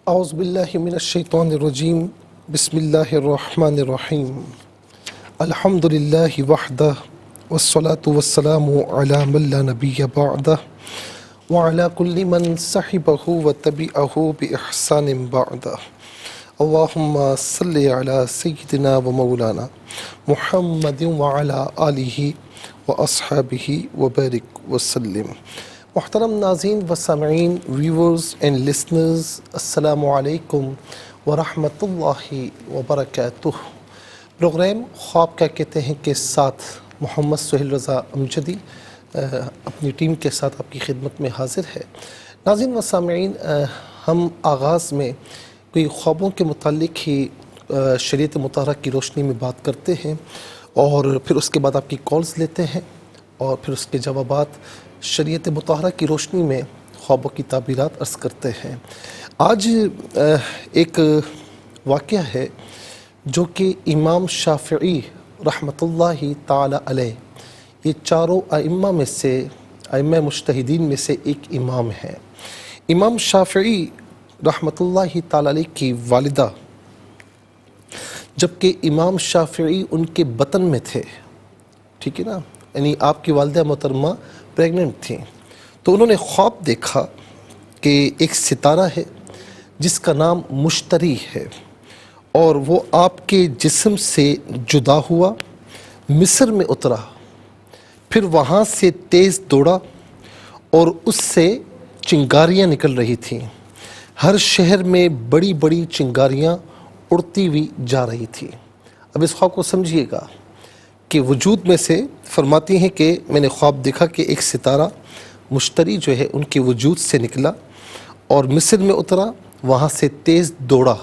اعوذ باللہ من الشیطان الرجیم بسم اللہ الرحمن الرحیم الحمد للہ وحدہ والصلاة والسلام علی من لا نبی بعدہ وعلی کل من صحبہ وتبعہ بإحسان بعدہ اللہم صلی علی سیدنا و مولانا محمد وعلی آلہ واصحابہ وبارک وسلم۔ محترم ناظرین و سامعین، ویورز اینڈ لسنرز، السلام علیکم ورحمۃ اللہ وبرکاتہ۔ پروگرام خواب کیا کہتے ہیں کے ساتھ محمد سہیل رضا امجدی اپنی ٹیم کے ساتھ آپ کی خدمت میں حاضر ہے۔ ناظرین و سامعین، ہم آغاز میں کوئی خوابوں کے متعلق ہی شریعت مطہرہ کی روشنی میں بات کرتے ہیں اور پھر اس کے بعد آپ کی کالز لیتے ہیں اور پھر اس کے جوابات شریعت مطہرہ کی روشنی میں خوابوں کی تعبیرات عرض کرتے ہیں۔ آج ایک واقعہ ہے جو کہ امام شافعی رحمۃ اللہ تعالی علیہ، یہ چاروں ائمہ میں سے، ائمہ مجتہدین میں سے ایک امام ہیں۔ امام شافعی رحمۃ اللہ تعالی علیہ کی والدہ، جبکہ امام شافعی ان کے بطن میں تھے، ٹھیک ہے نا، یعنی آپ کی والدہ محترمہ پریگننٹ تھیں، تو انہوں نے خواب دیکھا کہ ایک ستارہ ہے جس کا نام مشتری ہے اور وہ آپ کے جسم سے جدا ہوا، مصر میں اترا، پھر وہاں سے تیز دوڑا اور اس سے چنگاریاں نکل رہی تھیں۔ ہر شہر میں بڑی بڑی چنگاریاں اڑتی ہوئی جا رہی تھیں۔ اب اس خواب کو سمجھیے گا کہ وجود میں سے فرماتی ہیں کہ میں نے خواب دیکھا کہ ایک ستارہ مشتری جو ہے ان کے وجود سے نکلا اور مصر میں اترا، وہاں سے تیز دوڑا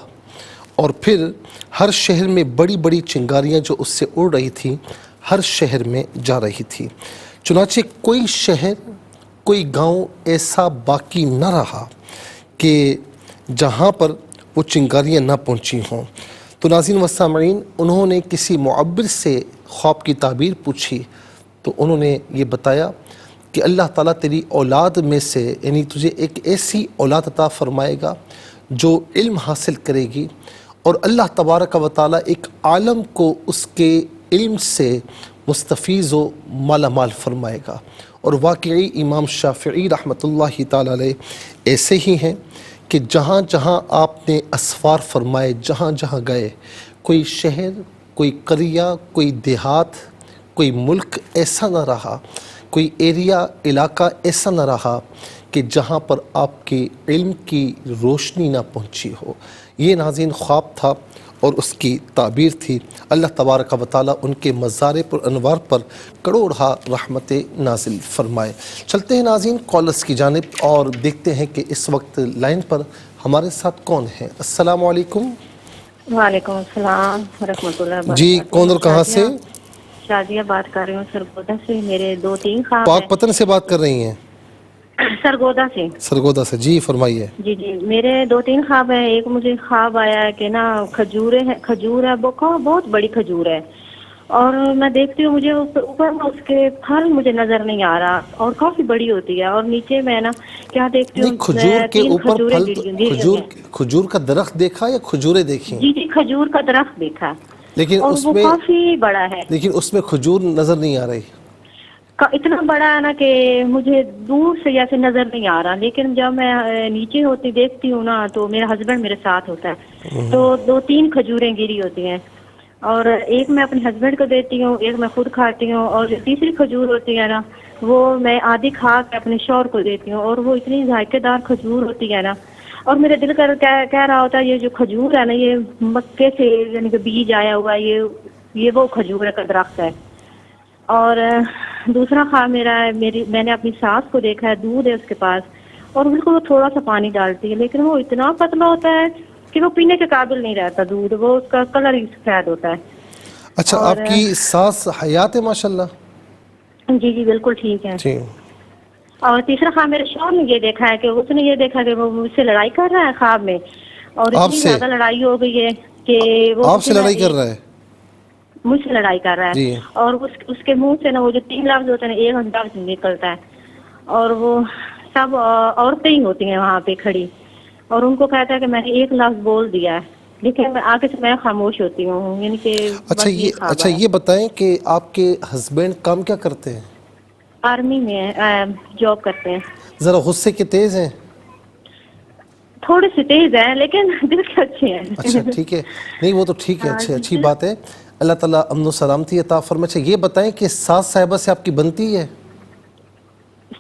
اور پھر ہر شہر میں بڑی بڑی چنگاریاں جو اس سے اڑ رہی تھیں ہر شہر میں جا رہی تھی۔ چنانچہ کوئی شہر، کوئی گاؤں ایسا باقی نہ رہا کہ جہاں پر وہ چنگاریاں نہ پہنچی ہوں۔ تو ناظرین و سامعین، انہوں نے کسی معبر سے خواب کی تعبیر پوچھی تو انہوں نے یہ بتایا کہ اللہ تعالیٰ تیری اولاد میں سے، یعنی تجھے ایک ایسی اولاد عطا فرمائے گا جو علم حاصل کرے گی، اور اللہ تبارک و تعالیٰ ایک عالم کو اس کے علم سے مستفیض و مالا مال فرمائے گا۔ اور واقعی امام شافعی رحمۃ اللہ تعالیٰ علیہ ایسے ہی ہیں کہ جہاں جہاں آپ نے اسفار فرمائے، جہاں جہاں گئے، کوئی شہر، کوئی قریہ، کوئی دیہات، کوئی ملک ایسا نہ رہا، کوئی ایریا، علاقہ ایسا نہ رہا کہ جہاں پر آپ کے علم کی روشنی نہ پہنچی ہو۔ یہ ناظرین خواب تھا اور اس کی تعبیر تھی۔ اللہ تبارک و تعالیٰ ان کے مزار پر انوار پر کروڑہا رحمت نازل فرمائے۔ چلتے ہیں ناظرین کالرز کی جانب اور دیکھتے ہیں کہ اس وقت لائن پر ہمارے ساتھ کون ہیں۔ السلام علیکم۔ وعلیکم السلام ورحمۃ اللہ وبرکاتہ۔ جی، کون اور کہاں سے؟ شادیہ بات کر رہی ہوں سرگودا سے۔ میرے 2-3 خواب پاک پتن سے بات کر رہی ہیں؟ سرگودا سے۔ سرگودا سے، جی فرمائیے۔ جی میرے 2-3 خواب ہیں۔ ایک مجھے خواب آیا ہے کہ نا کھجور ہے، بہت بڑی کھجور ہے، اور میں دیکھتی ہوں مجھے اوپر میں اس کے پھل مجھے نظر نہیں آ رہا، اور کافی بڑی ہوتی ہے، اور نیچے میں نا کیا دیکھتی ہوں، کھجور کے اوپر پھل، کھجور کا درخت دیکھا یا کھجوریں دیکھی؟ جی کھجور کا درخت دیکھا، لیکن اور اس وہ میں کافی بڑا ہے، لیکن اس میں کھجور نظر نہیں آ رہی، اتنا بڑا ہے نا کہ مجھے دور سے جیسے نظر نہیں آ رہا، لیکن جب میں نیچے ہوتی دیکھتی ہوں نا تو میرا ہسبینڈ میرے ساتھ ہوتا ہے، تو 2-3 کھجوریں گری ہوتی ہیں، اور ایک میں اپنے ہسبینڈ کو دیتی ہوں، ایک میں خود کھاتی ہوں، اور جو تیسری کھجور ہوتی ہے نا وہ میں آدھی کھا کے اپنے شوہر کو دیتی ہوں، اور وہ اتنی ذائقے دار کھجور ہوتی ہے نا، اور میرے دل کہہ رہا ہوتا ہے یہ جو کھجور ہے نا یہ مکے سے یعنی کہ بیج آیا ہوا، یہ وہ کھجور کا درخت ہے۔ اور دوسرا خواب میرا ہے، میں نے اپنی ساس کو دیکھا ہے، دودھ ہے اس کے پاس، اور بالکل وہ تھوڑا سا پانی ڈالتی ہے لیکن وہ اتنا پتلا ہوتا ہے کہ وہ پینے کے قابل نہیں رہتا دودھ، وہ اس کا کلر ہی سفید ہوتا ہے۔ اچھا، آپ کی ساس حیات ہے ماشاءاللہ؟ جی بالکل ٹھیک ہے۔ جی۔ اور تیسرا خواب میرے شوہر نے یہ دیکھا ہے کہ اس نے یہ دیکھا کہ وہ مجھ سے لڑائی کر رہا ہے خواب میں، اور اتنی زیادہ لڑائی ہو گئی ہے کہ وہ آپ سے لڑائی کر رہا ہے؟ مجھ سے لڑائی کر رہا ہے، جی۔ اور اس کے منہ سے نا وہ جو 3 لفظ ہوتے ہیں ایک لفظ نکلتا ہے، اور وہ سب عورتیں ہی ہوتی ہیں وہاں پہ کھڑی، اور ان کو کہتا ہے کہ میں نے 1 لفظ بول دیا ہے، لیکن آگے سے میں خاموش ہوتی ہوں، یعنی کہ بس یہ خواب اچھا ہے۔ یہ بتائیں کہ آپ کے ہسبینڈ کام کیا کرتے ہیں؟ آرمی میں جاب کرتے ہیں۔ ذرا غصے کے تیز ہیں؟ تھوڑے سے تیز ہیں لیکن دل کے اچھے ہیں۔ اچھا ٹھیک ہے، نہیں وہ تو ٹھیک ہے، اچھی بات ہے، اللہ تعالیٰ امن و سلامتی عطا فرمائے۔ اچھا یہ بتائیں کہ ساس صاحبہ سے آپ کی بنتی ہے؟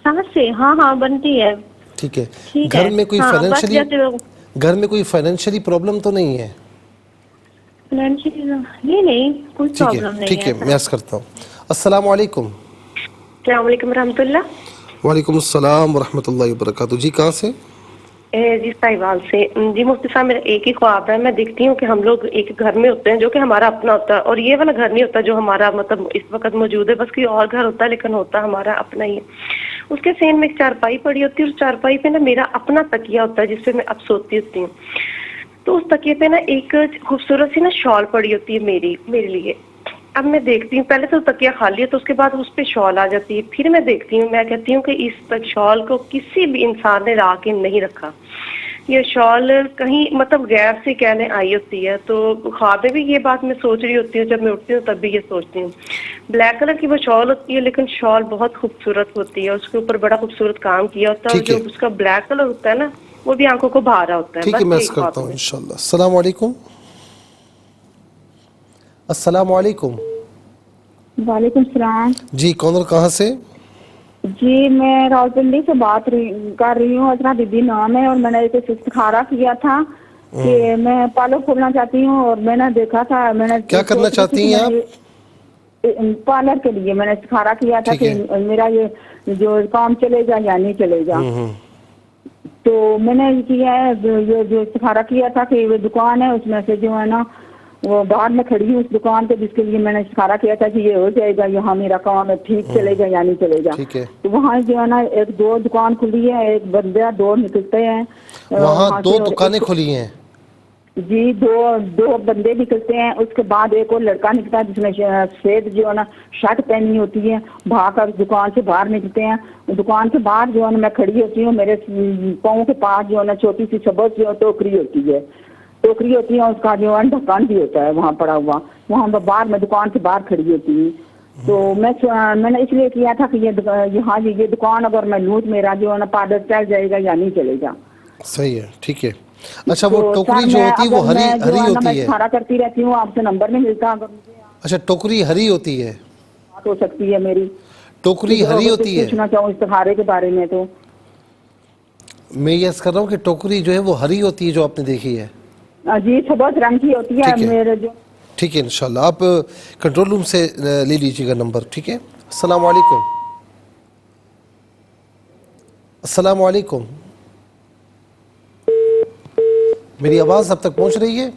سانس سے ہاں بنتی ہے، ٹھیک ہے، ٹھیک گھر ہے میں کوئی ہاں، بس فائنینشلی جیسے فائنینشلی پرابلم تو نہیں ہے؟ نہیں کوئی پرابلم نہیں ٹھیک ہے ہے، میں عرض کرتا ہوں۔ السلام علیکم۔ السلام علیکم رحمۃ اللہ۔ وعلیکم السلام ورحمۃ اللہ وبرکاتہ، جی کہاں سے؟ جی ساحیوال سے۔ جی مفتی صاحب میرا ایک ہی خواب ہے، میں دیکھتی ہوں کہ ہم لوگ ایک گھر میں ہوتے ہیں جو کہ ہمارا اپنا ہوتا ہے، اور یہ والا گھر نہیں ہوتا جو ہمارا مطلب اس وقت موجود ہے، بس کوئی اور گھر ہوتا ہے لیکن ہوتا ہمارا اپنا ہی ہے۔ اس کے سین میں ایک چارپائی پڑی ہوتی ہے، اور چارپائی پہ نا میرا اپنا تکیہ ہوتا ہے جس پہ میں اب سوتی ہوتی ہوں۔ تو اس تکیے پہ نا ایک خوبصورت سی نا شال پڑی ہوتی ہے میرے لیے۔ اب میں دیکھتی ہوں، پہلے تو تکیہ خالی ہے تو اس کے بعد اس پہ شال آ جاتی ہے، پھر میں دیکھتی ہوں، میں کہتی ہوں کہ اس شال کو کسی بھی انسان نے لا کے نہیں رکھا، یہ شال کہیں مطلب غیر سے کہنے آئی ہوتی ہے۔ تو خواب میں بھی یہ بات میں سوچ رہی ہوتی ہوں، جب میں اٹھتی ہوں تب بھی یہ سوچتی ہوں۔ بلیک کلر کی وہ شال ہوتی ہے لیکن شال بہت خوبصورت ہوتی ہے، اس کے اوپر بڑا خوبصورت کام کیا ہوتا ہے، اور ٹھیک ہے جو اس کا بلیک کلر ہوتا ہے نا وہ بھی آنکھوں کو بھا رہا ہوتا ہے۔ ٹھیک ہے، بس میں یہی عرض کرتا خواب ہوں میں۔ انشاءاللہ۔ السلام علیکم۔ السلام علیکم۔ وعلیکم السلام جی کون اور کہاں سے؟ جی، میں راولپنڈی سے بات کر رہی ہوں، اسرا بی بی نام ہے، اور میں نے ایک استخارہ کیا تھا کہ میں پارلر کھولنا چاہتی ہوں، اور میں نے دیکھا تھا، میں نے کیا کرنا چاہتی ہیں آپ؟ پارلر کے لیے میں نے استخارہ کیا تھا ٹھیک کہ ہے۔ میرا یہ جو کام چلے گا یا نہیں چلے گا۔ تو میں نے یہ کیا ہے، یہ جو استخارہ کیا تھا کہ وہ دکان ہے، اس میں سے جو ہے نا وہ باہر میں کھڑی ہوں اس دکان پہ، جس کے لیے میں نے استخارہ کیا تھا کہ یہ ہو جائے گا، یہاں میرا کام ہے، ٹھیک چلے گا یا نہیں چلے گا۔ ٹھیک ہے، تو وہاں جو ہے نا ایک 2 دکان کھلی ہے، ایک بندہ 2 نکلتے ہیں وہاں 2 سے، اور دکانیں کھلی ہیں؟ جی 2 بندے نکلتے ہیں، اس کے بعد ایک اور لڑکا نکلتا ہے جس میں سفید جو ہے نا شرٹ پہنی ہوتی ہے، بھاگ کر دکان سے باہر نکلتے ہیں۔ دکان کے باہر جو ہے نا میں کھڑی ہوتی ہوں، میرے پاؤں کے پاس جو ہے نا چھوٹی سی سبز جو ٹوکری ہوتی ہے، اس کا جو ہے ڈھکن بھی ہوتا ہے وہاں پڑا ہوا، وہاں باہر میں دکان سے باہر کھڑی ہوتی ہوں۔ تو میں نے اس لیے کیا تھا کہ یہ دکان اگر میں لوں میرا جو ہے نا پارلر چل جائے گا یا نہیں چلے گا۔ صحیح ہے، ٹھیک ہے۔ اچھا وہ تو ٹوکری سر جو میں ہوتی ہے اگر وہ میں جو ہری ہے نا میں ہوتی ہے؟ استخارہ کرتی رہتی ہوں، آپ سے نمبر نہیں ملتا، اگر مجھے اچھا ٹوکری ہری ہوتی ہے؟ بات ہو سکتی ہے میری، ٹوکری ہری اگر کچھ ہوتی ہے؟ پوچھنا چاہوں استخارے کے بارے میں تو میں یہ عرض کر رہا ہوں کہ ٹوکری جو ہے وہ ہری ہوتی ہے جو آپ نے دیکھی ہے؟ جی سبز رنگ کی ہوتی ہے ٹھیک ہے، میرے جو۔ ٹھیک ہے انشاءاللہ، آپ کنٹرول روم سے لے لیجیے گا نمبر، ٹھیک ہے۔ السلام علیکم۔ السلام علیکم، میری آواز اب تک پہنچ رہی ہے؟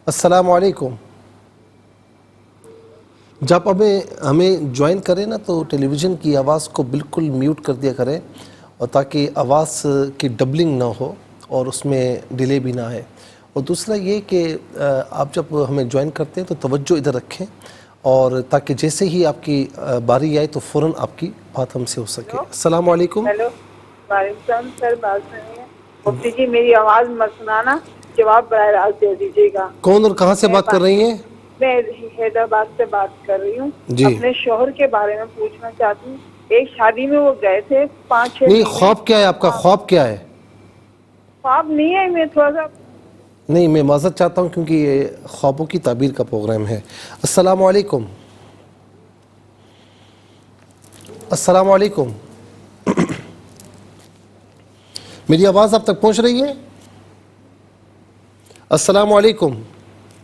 السلام علیکم۔ جب ہمیں جوائن کریں نا تو ٹیلی ویژن کی آواز کو بالکل میوٹ کر دیا کریں، اور تاکہ آواز کی ڈبلنگ نہ ہو اور اس میں ڈیلے بھی نہ آئے۔ اور دوسرا یہ کہ آپ جب ہمیں جوائن کرتے ہیں تو توجہ ادھر رکھیں، اور تاکہ جیسے ہی آپ کی باری آئے تو فوراً آپ کی بات ہم سے ہو سکے۔ السلام علیکم۔ ہیلو، وعلیکم السلام سر، بات سنیے۔ مفتی جی میری آواز مت سنانا، جواب براہ راست دے دیجیے گا۔ کون اور کہاں سے بات کر رہی ہیں؟ میں حیدرآباد سے بات کر رہی ہوں، جی اپنے شوہر کے بارے میں پوچھنا چاہتی ہوں۔ ایک شادی میں وہ گئے تھے 5-6 نہیں، مہینے۔ خواب کیا ہے آپ کا؟ خواب کیا ہے؟ خواب نہیں ہے، میں تھوڑا سا نہیں، میں معذرت چاہتا ہوں کیونکہ یہ خوابوں کی تعبیر کا پروگرام ہے۔ السلام علیکم۔ السلام علیکم، میری آواز اب تک پہنچ رہی ہے؟ السلام علیکم۔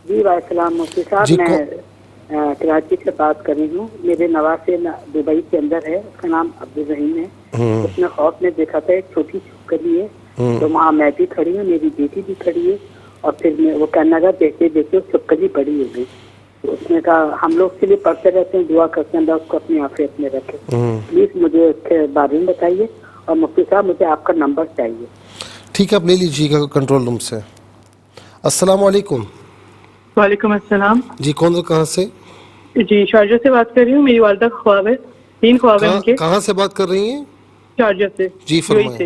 جی وعلیکم السلام مفتی صاحب، جی میں کراچی سے بات کر رہی ہوں۔ میرے نواسے دبئی کے اندر ہے، اس کا نام عبدالرحیم ہے۔ اس نے خواب میں دیکھا تھا ایک چھوٹی چھپکلی ہے، تو وہاں میں بھی کھڑی ہوں، میری بیٹی بھی کھڑی ہے، اور پھر وہ کہنے لگا دیکھتے دیکھتے چھپکلی بڑی ہو گئی۔ تو اس نے کہا ہم لوگ کے لیے پڑھتے رہتے ہیں، دعا کرتے ہیں اللہ اس کو اپنی عافیت میں رکھے، پلیز مجھے اس کے بارے میں بتائیے، اور مفتی صاحب مجھے آپ کا نمبر چاہیے۔ ٹھیک ہے، آپ لے لیجیے گا کنٹرول روم سے۔ السلام علیکم۔ وعلیکم السلام۔ جی کون اور کہاں سے؟ جی شارجہ سے بات کر رہی ہوں، میری والدہ کا خواب ہے، 3 خواب ہیں ان کے۔ کہاں سے بات کر رہی ہیں؟ شارجہ سے، جی UAE فرمائیں۔ سے۔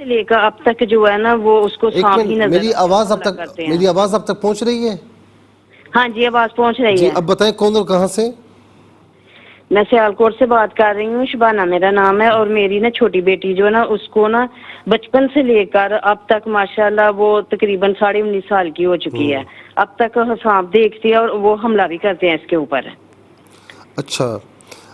سے لے کر اب تک جو ہے نا وہ اس کو ایک سانپ ہی منٹ، نظر میری آواز اب تک کرتے ہیں۔ میری آواز اب تک پہنچ رہی ہے؟ ہاں جی آواز پہنچ رہی جی ہے۔ اب بتائیں کون اور کہاں سے؟ میں سیالکوٹ سے بات کر رہی ہوں، شبانہ میرا نام ہے، اور میری نا چھوٹی بیٹی جو ہے نا اس کو نا بچپن سے لے کر اب تک ماشاءاللہ وہ تقریباً 19.5 سال کی ہو چکی ہے، اب تک سانپ دیکھتی ہے اور وہ حملہ بھی کرتے ہیں اس کے اوپر۔ اچھا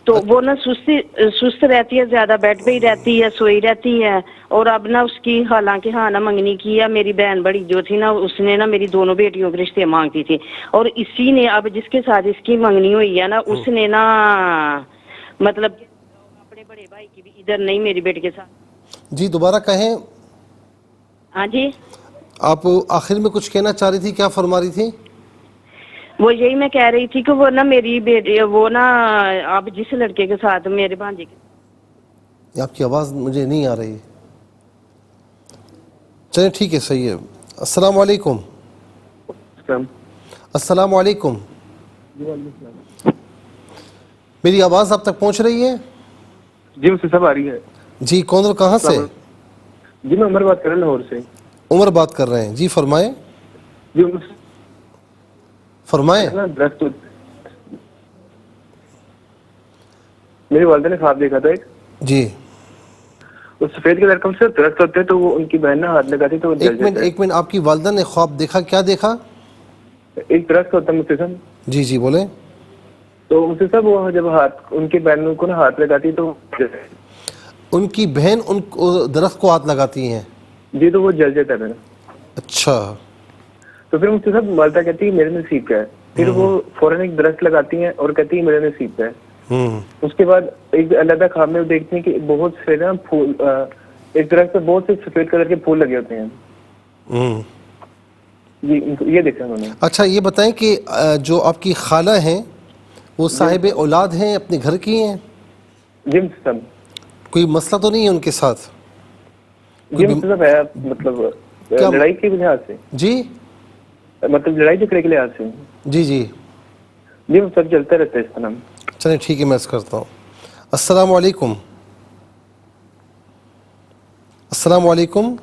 تو وہ نا سست رہتی ہے، زیادہ بیڈ پہ ہی رہتی ہے، سوئی رہتی ہے، اور اب نا اس کی حالانکہ ہاں نا منگنی کی ہے، میری بہن بڑی جو تھی نا اس نے نا میری دونوں بیٹیوں کے رشتے مانگتی تھی، اور اسی نے اب جس کے ساتھ اس کی منگنی ہوئی ہے نا اس نے نا مطلب اپنے بڑے بھائی کی بھی ادھر نہیں میری بیٹی کے ساتھ۔ جی دوبارہ کہیں، ہاں جی آپ آخر میں کچھ کہنا چاہ رہی تھی، کیا فرما رہی تھی؟ وہ یہی میں کہہ رہی تھی کہ وہ نا میری بیٹی وہ نا اب جس لڑکے کے ساتھ میرے بھانجے کے، آپ کی آواز مجھے نہیں آ رہی۔ چلیں ٹھیک ہے، صحیح ہے۔ السلام علیکم۔ السلام علیکم، میری آواز آپ تک پہنچ رہی ہے؟ جی مجھ سے سب آ رہی ہے۔ جی کون اور کہاں سے؟ جی میں عمر بات کر رہا ہوں لاہور سے۔ عمر بات کر رہے ہیں، جی فرمائیں جی فرمائیں۔ درخت میری والدہ نے خواب دیکھا تھا ایک، جی وہ سفید کے درخت سے درخت ہوتے ہیں تو وہ ان کی بہن نہ ہاتھ لگاتی تو وہ جل جاتا ہے۔ ایک منٹ، آپ کی والدہ نے خواب دیکھا، کیا دیکھا؟ ایک درخت ہوتا ہے مجھ سے سب، جی جی بولیں۔ تو مجھ سے سب وہ جب ہاتھ ان کی بہن کو نا ہاتھ لگاتی تو ان کی بہن ان کو درخت کو ہاتھ لگاتی ہیں؟ جی تو وہ جل جاتا ہے میرا۔ اچھا تو پھر مجھ سے سب والدہ کہتی ہے میرے نصیب کا ہے، پھر وہ فوراً ایک درخت لگاتی ہیں اور کہتی ہے میرے نصیب کا ہے۔ اس کے بعد ایک علیحدہ خواب میں دیکھتے ہیں کہ بہت سے نا پھول، ایک درخت پہ بہت سے سفید کلر کے پھول لگے ہوتے ہیں۔ جی یہ دیکھا انہوں نے۔ اچھا یہ بتائیں کہ جو آپ کی خالہ ہیں وہ صاحب اولاد ہیں، اپنے گھر کی ہیں؟ جی سب کوئی مسئلہ تو نہیں ہے ان کے ساتھ؟ جی مطلب ہے مطلب لڑائی کی لحاظ سے؟ جی مطلب لڑائی جھگڑے کے لحاظ سے؟ جی جی جی وہ سب چلتا رہتا ہے اس طرح۔ چلیں ٹھیک ہے، میں عرض کرتا ہوں۔ السلام علیکم۔ السلام علیکم۔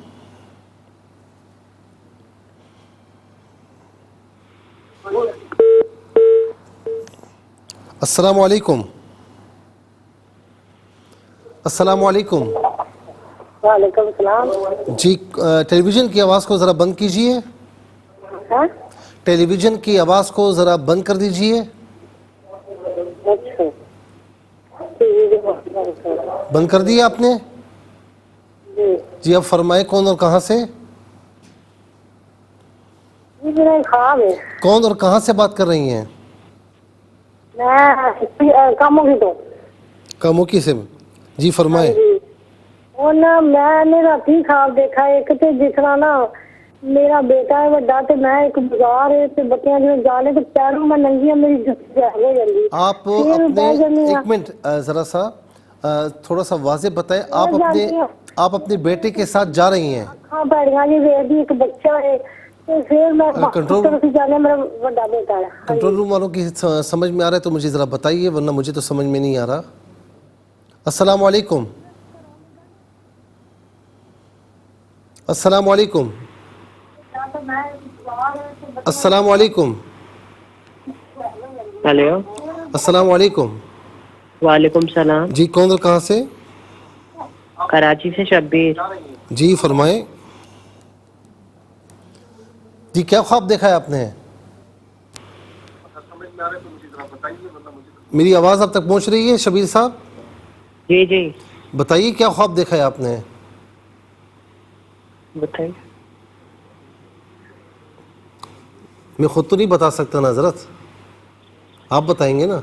السلام علیکم۔ السلام علیکم۔ وعلیکم السلام۔ جی ٹیلی ویژن کی آواز کو ذرا بند کیجئے، ٹیلی ویژن کی آواز کو ذرا بند کر دیجئے۔ بند کر دیا آپ نے؟ جی اب فرمائیں کون اور کہاں سے؟ خواب ہے، کون اور کہاں سے بات کر رہی ہیں؟ میں کاموں کی تو کاموکی سے۔ جی فرمائیں۔ اور نا میں نے رات خواب دیکھا ایک تے جس طرح نا میرا بیٹا ہے بڑا تے میں ایک بازار ہے تے بچیاں جو جانے تے پیروں میں ننگی میری جسم ہو جاندی۔ آپ اپنے ایک منٹ ذرا سا تھوڑا سا واضح بتائیں، آپ اپنے بیٹے کے ساتھ جا رہی ہیں؟ ہاں پیڑیاں جی ویدی ایک بچہ ہے تے پھر میں طرف جانے میرا بڑا بیٹا ہے۔ کنٹرول روم والوں کی سمجھ میں آ رہا ہے تو مجھے ذرا بتائیے، ورنہ مجھے تو سمجھ میں نہیں آ رہا۔ السلام علیکم۔ السلام علیکم۔ السلام علیکم۔ ہیلو السلام علیکم۔ وعلیکم السلام۔ جی کون اور کہاں سے؟ کراچی سے شبیر۔ جی فرمائیں۔ جی کیا خواب دیکھا ہے آپ نے؟ میری آواز اب تک پہنچ رہی ہے شبیر صاحب؟ جی جی بتائیے کیا خواب دیکھا ہے آپ نے؟ بتائیے۔ میں خود تو نہیں بتا سکتا نا حضرت، آپ بتائیں گے نا۔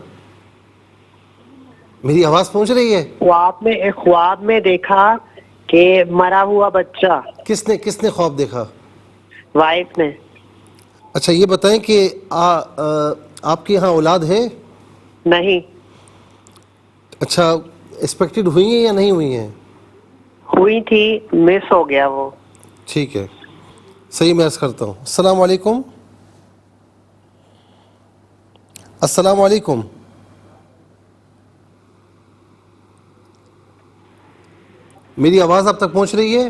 میری آواز پہنچ رہی ہے؟ خواب میں دیکھا کہ مرا ہوا بچہ۔ کس نے خواب دیکھا؟ وائف نے۔ اچھا یہ بتائیں کہ آپ کے یہاں اولاد ہے؟ نہیں۔ اچھا ایکسپیکٹڈ ہوئی ہیں یا نہیں ہوئی ہیں؟ ہوئی تھی، مس ہو گیا وہ۔ ٹھیک ہے، صحیح میں عرض کرتا ہوں۔ السلام علیکم۔ السلام علیکم۔ میری آواز اب تک پہنچ رہی ہے؟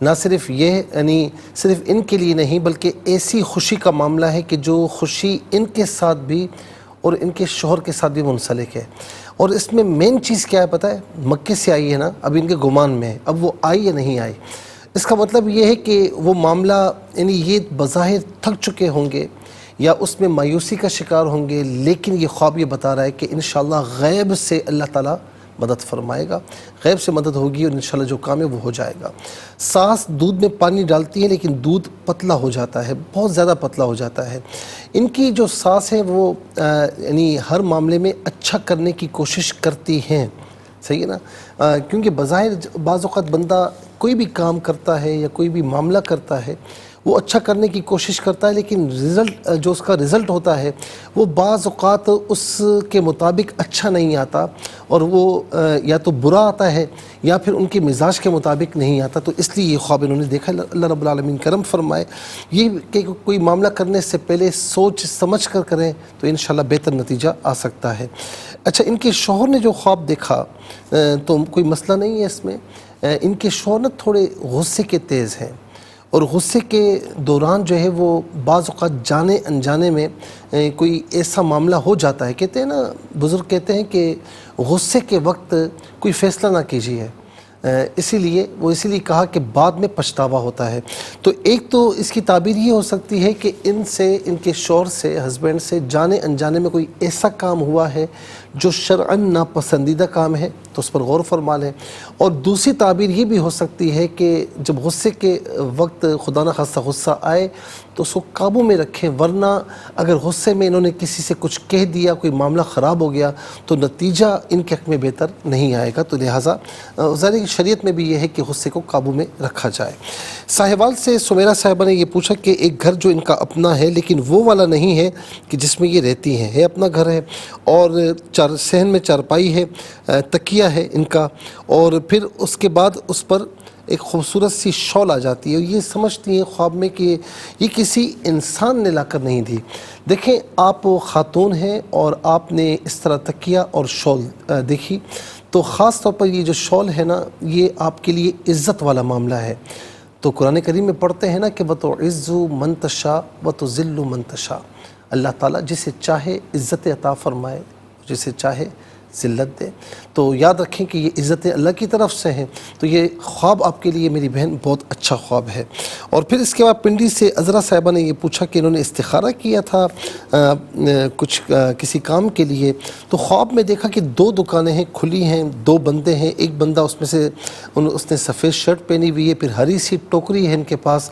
نہ صرف یہ یعنی صرف ان کے لیے نہیں بلکہ ایسی خوشی کا معاملہ ہے کہ جو خوشی ان کے ساتھ بھی اور ان کے شوہر کے ساتھ بھی منسلک ہے. اور اس میں مین چیز کیا ہے پتہ ہے؟ مکے سے آئی ہے نا، اب ان کے گمان میں ہے اب وہ آئی یا نہیں آئی. اس کا مطلب یہ ہے کہ وہ معاملہ یعنی یہ بظاہر تھک چکے ہوں گے یا اس میں مایوسی کا شکار ہوں گے، لیکن یہ خواب یہ بتا رہا ہے کہ انشاءاللہ غیب سے اللہ تعالیٰ مدد فرمائے گا، غیب سے مدد ہوگی اور انشاءاللہ جو کام ہے وہ ہو جائے گا. ساس دودھ میں پانی ڈالتی ہے لیکن دودھ پتلا ہو جاتا ہے، بہت زیادہ پتلا ہو جاتا ہے. ان کی جو ساس ہیں وہ یعنی ہر معاملے میں اچھا کرنے کی کوشش کرتی ہیں، صحیح ہے نا، کیونکہ بظاہر بعض اوقات بندہ کوئی بھی کام کرتا ہے یا کوئی بھی معاملہ کرتا ہے وہ اچھا کرنے کی کوشش کرتا ہے، لیکن رزلٹ جو اس کا رزلٹ ہوتا ہے وہ بعض اوقات اس کے مطابق اچھا نہیں آتا، اور وہ یا تو برا آتا ہے یا پھر ان کے مزاج کے مطابق نہیں آتا. تو اس لیے یہ خواب انہوں نے دیکھا. اللہ رب العالمین کرم فرمائے یہ کہ کوئی معاملہ کرنے سے پہلے سوچ سمجھ کر کریں تو انشاءاللہ بہتر نتیجہ آ سکتا ہے. اچھا، ان کے شوہر نے جو خواب دیکھا تو کوئی مسئلہ نہیں ہے اس میں. ان کے شوہر نا تھوڑے غصے کے تیز ہیں، اور غصے کے دوران جو ہے وہ بعض اوقات جانے انجانے میں کوئی ایسا معاملہ ہو جاتا ہے. کہتے ہیں نا، بزرگ کہتے ہیں کہ غصے کے وقت کوئی فیصلہ نہ کیجیے، اسی لیے کہا کہ بعد میں پچھتاوا ہوتا ہے. تو ایک تو اس کی تعبیر یہ ہو سکتی ہے کہ ان کے شوہر سے، ہسبینڈ سے جانے انجانے میں کوئی ایسا کام ہوا ہے جو شرعاً ناپسندیدہ کام ہے، تو اس پر غور فرما لیں. اور دوسری تعبیر یہ بھی ہو سکتی ہے کہ جب غصے کے وقت خدا نہ خواستہ غصہ آئے تو اس کو قابو میں رکھیں، ورنہ اگر غصے میں انہوں نے کسی سے کچھ کہہ دیا، کوئی معاملہ خراب ہو گیا تو نتیجہ ان کے حق میں بہتر نہیں آئے گا. تو لہٰذا ظاہر شریعت میں بھی یہ ہے کہ غصے کو قابو میں رکھا جائے. ساہیوال سے سمیرہ صاحبہ نے یہ پوچھا کہ ایک گھر جو ان کا اپنا ہے لیکن وہ والا نہیں ہے کہ جس میں یہ رہتی ہیں، ہے اپنا گھر ہے اور صحن میں چارپائی ہے، تکیہ ہے ان کا، اور پھر اس کے بعد اس پر ایک خوبصورت سی شال آ جاتی ہے، اور یہ سمجھتی ہیں خواب میں کہ یہ کسی انسان نے لا کر نہیں دی. دیکھیں، آپ خاتون ہیں اور آپ نے اس طرح تکیہ اور شال دیکھی تو خاص طور پر یہ جو شال ہے نا یہ آپ کے لیے عزت والا معاملہ ہے. تو قرآن کریم میں پڑھتے ہیں نا کہ وَتُعِزُّ مَن تَشَاءُ وَتُذِلُّ مَن تَشَاءُ، اللہ تعالیٰ جسے چاہے عزت عطا فرمائے، جسے چاہے ذلت دے. تو یاد رکھیں کہ یہ عزت اللہ کی طرف سے ہیں. تو یہ خواب آپ کے لیے میری بہن بہت اچھا خواب ہے. اور پھر اس کے بعد پنڈی سے عذرا صاحبہ نے یہ پوچھا کہ انہوں نے استخارہ کیا تھا کچھ کسی کام کے لیے، تو خواب میں دیکھا کہ 2 دکانیں ہیں کھلی ہیں، 2 بندے ہیں، ایک بندہ اس میں سے اس نے سفید شرٹ پہنی ہوئی ہے، پھر ہری سی ٹوکری ہے ان کے پاس.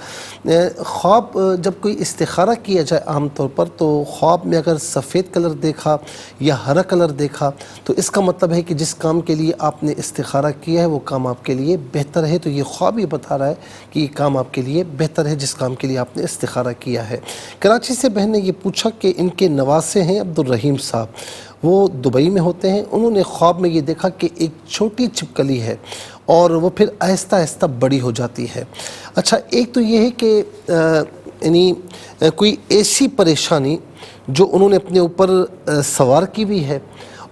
خواب جب کوئی استخارہ کیا جائے عام طور پر تو خواب میں اگر سفید کلر دیکھا یا ہرا کلر دیکھا تو اس کا مطلب ہے کہ جس کام کے لیے آپ نے استخارہ کیا ہے وہ کام آپ کے لیے بہتر ہے. تو یہ خواب یہ بتا رہا ہے کہ یہ کام آپ کے لیے بہتر ہے جس کام کے لیے آپ نے استخارہ کیا ہے. کراچی سے بہن نے یہ پوچھا کہ ان کے نواسے ہیں عبدالرحیم صاحب، وہ دبئی میں ہوتے ہیں. انہوں نے خواب میں یہ دیکھا کہ ایک چھوٹی چھپکلی ہے اور وہ پھر آہستہ آہستہ بڑی ہو جاتی ہے. اچھا، ایک تو یہ ہے کہ یعنی کوئی ایسی پریشانی جو انہوں نے اپنے اوپر سوار کی ہوئی ہے،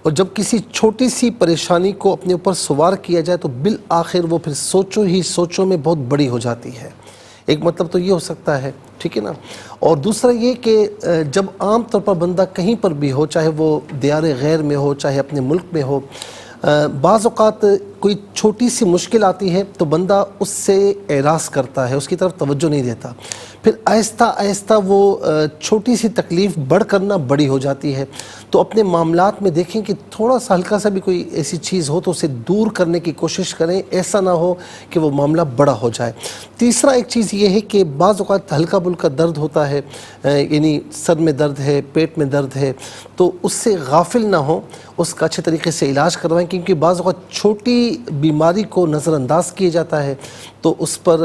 اور جب کسی چھوٹی سی پریشانی کو اپنے اوپر سوار کیا جائے تو بالآخر وہ پھر سوچوں میں بہت بڑی ہو جاتی ہے. ایک مطلب تو یہ ہو سکتا ہے، ٹھیک ہے نا. اور دوسرا یہ کہ جب عام طور پر بندہ کہیں پر بھی ہو، چاہے وہ دیار غیر میں ہو چاہے اپنے ملک میں ہو، بعض اوقات کوئی چھوٹی سی مشکل آتی ہے تو بندہ اس سے اعراض کرتا ہے، اس کی طرف توجہ نہیں دیتا، پھر آہستہ آہستہ وہ چھوٹی سی تکلیف بڑھ کرنا بڑی ہو جاتی ہے. تو اپنے معاملات میں دیکھیں کہ تھوڑا سا ہلکا سا بھی کوئی ایسی چیز ہو تو اسے دور کرنے کی کوشش کریں، ایسا نہ ہو کہ وہ معاملہ بڑا ہو جائے. تیسرا ایک چیز یہ ہے کہ بعض اوقات ہلکا بلکا درد ہوتا ہے، یعنی سر میں درد ہے، پیٹ میں درد ہے، تو اس سے غافل نہ ہوں، اس کا اچھے طریقے سے علاج کروائیں، کیونکہ بعض اوقات چھوٹی بیماری کو نظر انداز کیا جاتا ہے تو اس پر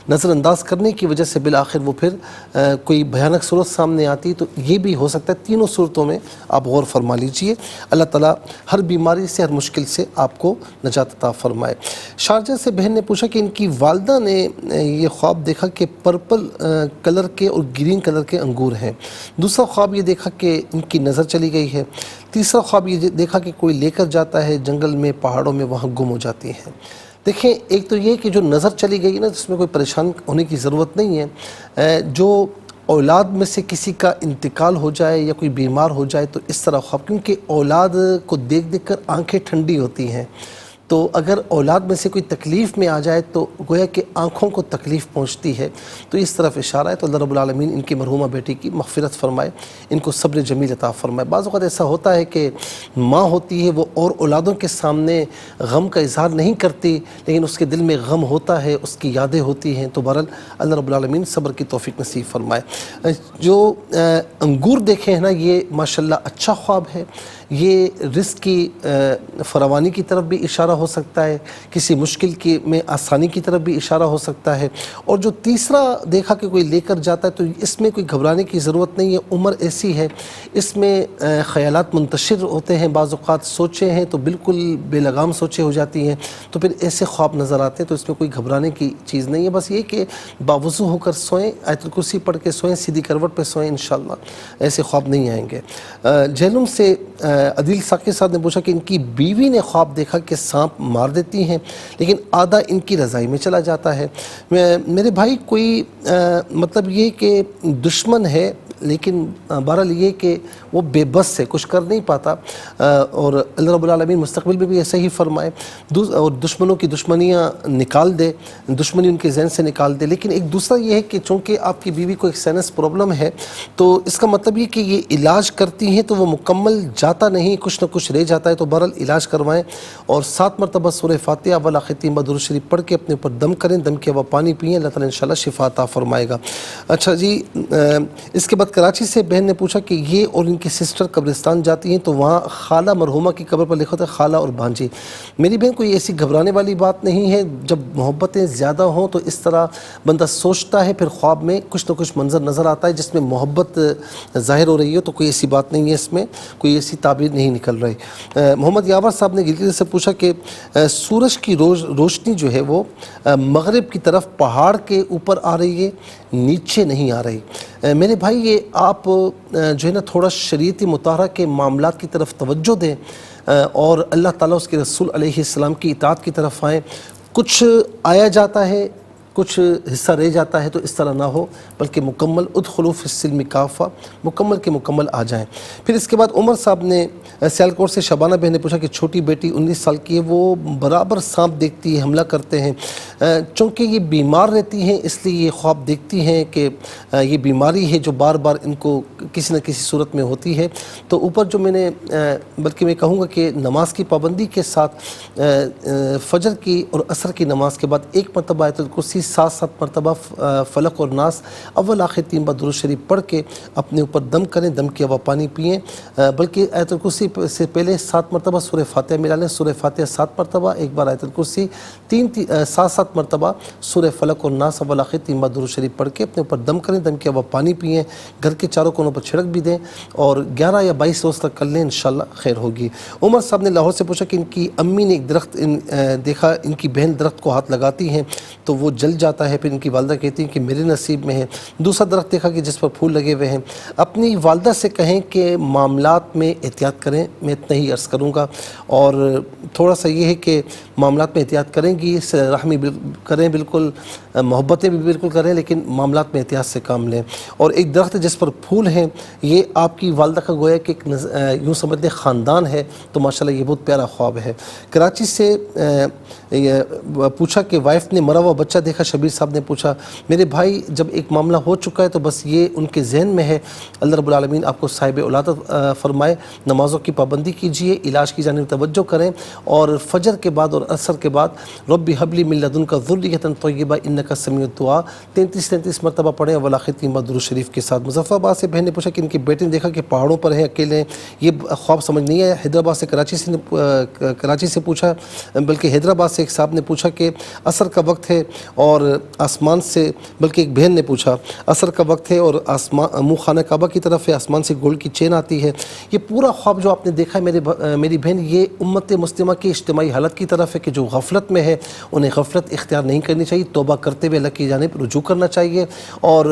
نظر انداز کرنے کی وجہ سے بالآخر وہ پھر کوئی بھیانک صورت سامنے آتی. تو یہ بھی ہو سکتا ہے. تینوں صورتوں میں آپ غور فرما لیجئے. اللہ تعالیٰ ہر بیماری سے، ہر مشکل سے آپ کو نجات عطا فرمائے. شارجہ سے بہن نے پوچھا کہ ان کی والدہ نے یہ خواب دیکھا کہ پرپل کلر کے اور گرین کلر کے انگور ہیں. دوسرا خواب یہ دیکھا کہ ان کی نظر چلی گئی ہے. تیسرا خواب یہ دیکھا کہ کوئی لے کر جاتا ہے جنگل میں، پہاڑوں میں، وہاں گم ہو جاتی ہیں۔ دیکھیں ایک تو یہ کہ جو نظر چلی گئی نا، جس میں کوئی پریشان ہونے کی ضرورت نہیں ہے، جو اولاد میں سے کسی کا انتقال ہو جائے یا کوئی بیمار ہو جائے تو اس طرح خواب، کیونکہ اولاد کو دیکھ دیکھ کر آنکھیں ٹھنڈی ہوتی ہیں، تو اگر اولاد میں سے کوئی تکلیف میں آ جائے تو گویا کہ آنکھوں کو تکلیف پہنچتی ہے، تو اس طرف اشارہ ہے۔ تو اللہ رب العالمین ان کی مرحومہ بیٹی کی مغفرت فرمائے، ان کو صبر جمیل عطا فرمائے۔ بعض اوقات ایسا ہوتا ہے کہ ماں ہوتی ہے وہ اور اولادوں کے سامنے غم کا اظہار نہیں کرتی، لیکن اس کے دل میں غم ہوتا ہے، اس کی یادیں ہوتی ہیں، تو بہرحال اللہ رب العالمین صبر کی توفیق نصیب فرمائے۔ جو انگور دیکھے ہیں نا، یہ ماشاءاللہ اچھا خواب ہے، یہ رزق کی فراوانی کی طرف بھی اشارہ ہو سکتا ہے، کسی مشکل میں آسانی کی طرف بھی اشارہ ہو سکتا ہے۔ اور جو تیسرا دیکھا کہ کوئی لے کر جاتا ہے، تو اس میں کوئی گھبرانے کی ضرورت نہیں ہے، عمر ایسی ہے، اس میں خیالات منتشر ہوتے ہیں، بعض اوقات سوچیں ہیں تو بالکل بے لگام سوچیں ہو جاتی ہیں، تو پھر ایسے خواب نظر آتے ہیں، تو اس میں کوئی گھبرانے کی چیز نہیں ہے، بس یہ کہ باوضو ہو کر سوئیں، آیت الکرسی پڑھ کے سوئیں، سیدھی کروٹ پہ سوئیں، انشاءاللہ ایسے خواب نہیں آئیں گے۔ جہلم سے عدیل ثاقب صاحب نے پوچھا کہ ان کی بیوی نے خواب دیکھا کہ سانپ مار دیتی ہیں، لیکن آدھا ان کی رضائی میں چلا جاتا ہے۔ میرے بھائی کوئی مطلب یہ کہ دشمن ہے، لیکن بہرحال یہ کہ وہ بے بس سے کچھ کر نہیں پاتا، اور اللہ رب العالمین مستقبل میں بھی ایسا ہی فرمائے، اور دشمنوں کی دشمنیاں نکال دے، دشمنی ان کے ذہن سے نکال دے۔ لیکن ایک دوسرا یہ ہے کہ چونکہ آپ کی بیوی کو ایک سائنس پرابلم ہے، تو اس کا مطلب یہ کہ یہ علاج کرتی ہیں تو وہ مکمل جاتا نہیں، کچھ نہ کچھ رہ جاتا ہے، تو بہرحال علاج کروائیں، اور 7 مرتبہ سورہ فاتحہ والا ختیم درود شریف پڑھ کے اپنے اوپر دم کریں، دم کے وہ پانی پئیں، اللہ تعالیٰ انشاءاللہ شفا عطا فرمائے گا۔ اچھا جی، اس کے بعد کراچی سے بہن نے پوچھا کہ یہ اور ان کی سسٹر قبرستان جاتی ہیں تو وہاں خالہ مرحومہ کی قبر پر لکھا ہوتا ہے خالہ اور بھانجی۔ میری بہن کوئی ایسی گھبرانے والی بات نہیں ہے، جب محبتیں زیادہ ہوں تو اس طرح بندہ سوچتا ہے، پھر خواب میں کچھ نہ کچھ منظر نظر آتا ہے جس میں محبت ظاہر ہو رہی ہے، تو کوئی ایسی بات نہیں ہے، اس میں کوئی ایسی تعبیر نہیں نکل رہی۔ محمد یاور صاحب نے گلگت سے پوچھا کہ سورج کی روشنی جو ہے وہ مغرب کی طرف پہاڑ کے اوپر آ رہی ہے، نیچے نہیں آ رہی۔ میرے بھائی یہ آپ جو ہے نا تھوڑا شریعتی مطالعہ کے معاملات کی طرف توجہ دیں، اور اللہ تعالیٰ اس کے رسول علیہ السلام کی اطاعت کی طرف آئیں۔ کچھ آیا جاتا ہے، کچھ حصہ رہ جاتا ہے، تو اس طرح نہ ہو، بلکہ مکمل ادخلوا فی السلم کافہ، مکمل کے مکمل آ جائیں۔ پھر اس کے بعد عمر صاحب نے سیالکوٹ سے شبانہ بہن نے پوچھا کہ چھوٹی بیٹی 19 سال کی ہے، وہ برابر سانپ دیکھتی ہے، حملہ کرتے ہیں، چونکہ یہ بیمار رہتی ہیں اس لیے یہ خواب دیکھتی ہیں کہ یہ بیماری ہے جو بار بار ان کو کسی نہ کسی صورت میں ہوتی ہے۔ تو اوپر جو میں نے بلکہ میں کہوں گا کہ نماز کی پابندی کے ساتھ فجر کی اور عصر کی نماز کے بعد 1 مرتبہ آیت الکرسی 7 مرتبہ فلق اور ناس اول آخر 3 بار درود شریف پڑھ کے اپنے اوپر دم کریں، دم کے ہوا پانی پئیں، بلکہ آیت الکرسی سے پہلے 7 مرتبہ سورہ فاتحہ ملا لیں، سورہ فاتحہ 7 مرتبہ، 1 بار آیت الکرسی، 7 مرتبہ سورہ فلق اور ناس اول آخر 3 بار درود شریف پڑھ کے اپنے اوپر دم کریں، دم کے ہوا پانی پئیں، گھر کے چاروں کونوں پر چھڑک بھی دیں، اور 11 یا 22 روز تک کر لیں، انشاءاللہ خیر ہوگی۔ عمر صاحب نے لاہور سے پوچھا کہ ان کی امی نے ایک درخت دیکھا، ان کی بہن درخت کو ہاتھ لگاتی ہیں تو وہ جل جاتا ہے، پھر ان کی والدہ کہتی ہیں کہ میرے نصیب میں ہے۔ دوسرا درخت دیکھا کہ جس پر پھول لگے ہوئے ہیں۔ اپنی والدہ سے کہیں کہ معاملات میں احتیاط کریں، میں اتنا ہی عرض کروں گا، اور تھوڑا سا یہ ہے کہ معاملات میں احتیاط کریں گی، رحمی کریں، بالکل محبتیں بھی بالکل کریں، لیکن معاملات میں احتیاط سے کام لیں۔ اور ایک درخت جس پر پھول ہیں، یہ آپ کی والدہ کا گویا کہ ایک یوں سمجھ لیں خاندان ہے، تو ماشاءاللہ یہ بہت پیارا خواب ہے۔ کراچی سے پوچھا کہ وائف نے مرا ہوا بچہ دیکھا، شبیر صاحب نے پوچھا میرے بھائی جب ایک معاملہ ہو چکا ہے تو بس یہ ان کے ذہن میں ہے، اللہ رب العالمین آپ کو صاحب اولاد فرمائے، نمازوں کی پابندی کیجئے، علاج کی جانب توجہ کریں، اور فجر کے بعد اور عصر کے بعد رب ہب لی من لدنک ذریۃ طیبہ انک سمیع الدعاء 33 مرتبہ پڑھیں، اور آخر 3 بار درود شریف کے ساتھ۔ مظفر آباد سے بہن نے پوچھا کہ ان کی بیٹے نے دیکھا کہ پہاڑوں پر ہیں، اکیلے ہیں، یہ خواب سمجھ نہیں آیا۔ حیدرآباد سے کراچی سے پوچھا، بلکہ حیدرآباد سے ایک صاحب نے پوچھا کہ عصر کا وقت ہے اور آسمان سے، بلکہ ایک بہن نے پوچھا عصر کا وقت ہے اور منہ خانہ کعبہ کی طرف ہے، آسمان سے گولڈ کی چین آتی ہے۔ یہ پورا خواب جو آپ نے دیکھا ہے میری بہن، یہ امت مسلمہ کی اجتماعی حالت کی طرف طرف ہے کہ جو غفلت میں ہے انہیں غفلت اختیار نہیں کرنی چاہیے، توبہ کرتے ہوئے اللہ کی جانب رجوع کرنا چاہیے، اور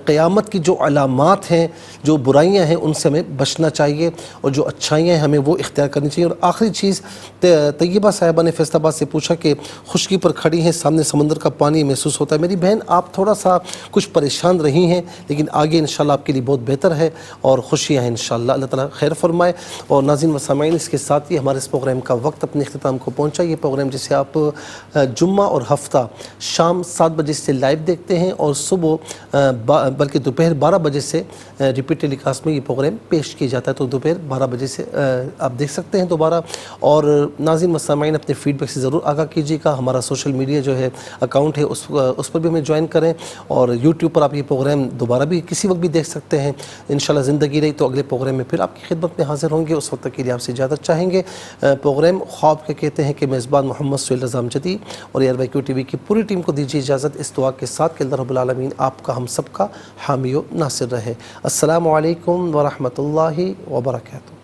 قیامت کی جو علامات ہیں، جو برائیاں ہیں، ان سے ہمیں بچنا چاہیے، اور جو اچھائیاں ہیں ہمیں وہ اختیار کرنی چاہیے۔ اور آخری چیز، طیبہ صاحبہ نے فیصل آباد سے پوچھا کہ خشکی پر کھڑی ہیں، سامنے سمندر کا پانی محسوس ہوتا ہے۔ میری بہن، آپ تھوڑا سا کچھ پریشان رہی ہیں، لیکن آگے انشاءاللہ آپ کے لیے بہت بہتر ہے اور خوشیاں ہیں انشاءاللہ، اللہ تعالیٰ خیر فرمائے۔ اور ناظرین و سامعین، اس کے ساتھ ہی ہمارے اس پروگرام کا وقت اپنے اختتام کو پہنچا۔ یہ پروگرام جسے آپ جمعہ اور ہفتہ شام 7 بجے سے لائیو دیکھتے ہیں، اور صبح بلکہ دوپہر 12 بجے سے ریپیٹ ٹیلی کاسٹ میں یہ پروگرام پیش کیا جاتا ہے، تو دوپہر 12 بجے سے آپ دیکھ سکتے ہیں دوبارہ۔ اور ناظرین و سامعین، اپنے فیڈ بیک سے ضرور آگاہ کیجیے گا۔ ہمارا سوشل میڈیا جو ہے اکاؤنٹ ہے، اس پر بھی ہمیں جوائن کریں، اور یوٹیوب پر آپ یہ پروگرام دوبارہ بھی کسی وقت بھی دیکھ سکتے ہیں۔ انشاءاللہ زندگی رہی تو اگلے پروگرام میں پھر آپ کی خدمت میں حاضر ہوں گے، اس وقت تک کے لیے آپ سے اجازت چاہیں گے۔ پروگرام خواب کے کہتے ہیں کہ میزبان محمد سہیل رضا امجدی اور ARYQ TV کی پوری ٹیم کو دیجیے اجازت، اس دعا کے ساتھ کہ اللہ رب العالمین آپ کا، ہم سب کا حامی و ناصر رہے۔ السلام علیکم ورحمۃ اللہ وبرکاتہ۔